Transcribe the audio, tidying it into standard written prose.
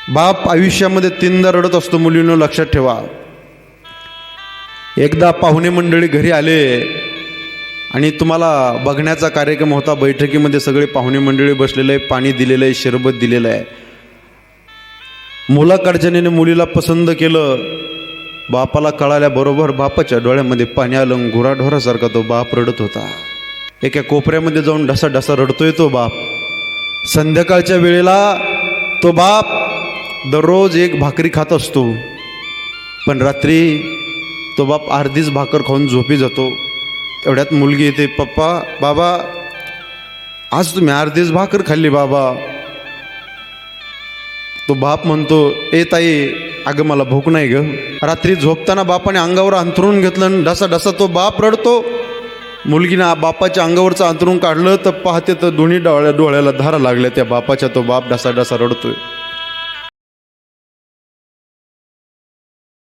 बाप आयुष्यामध्ये तीनदा रडत असतो, मुलींनो लक्षात ठेवा. एकदा पाहुणे मंडळी घरी आले आणि तुम्हाला बघण्याचा कार्यक्रम होता. बैठकीमध्ये सगळे पाहुणे मंडळी बसलेले आहे, पाणी दिलेलं आहे, शरबत दिलेलं आहे. मुलाकडच्याने मुलीला पसंत केलं. बापाला कळाल्याबरोबर बापाच्या डोळ्यामध्ये पाणी आलं. गुराढोरासारखा तो बाप रडत होता. एका कोपऱ्यामध्ये जाऊन ढसा ढसा रडतोय तो बाप. संध्याकाळच्या वेळेला तो बाप दररोज एक भाकरी खात असतो, पण रात्री तो बाप अर्धीच भाकर खाऊन झोपी जातो. तेवढ्यात मुलगी येते, पप्पा बाबा आज तुम्ही अर्धीच भाकर खाल्ली बाबा. तो बाप म्हणतो, ए ताई अगं मला भूक नाही ग. रात्री झोपताना बापाने अंगावर अंथरून घेतलं, ढसा ढसा तो बाप रडतो. मुलगीनं बापाच्या अंगावरचं अंथरून काढलं तर पाहते तर दोन्ही डोळ्याला धारा लागल्या त्या बापाच्या. तो बाप ढसा ढसा रडतोय.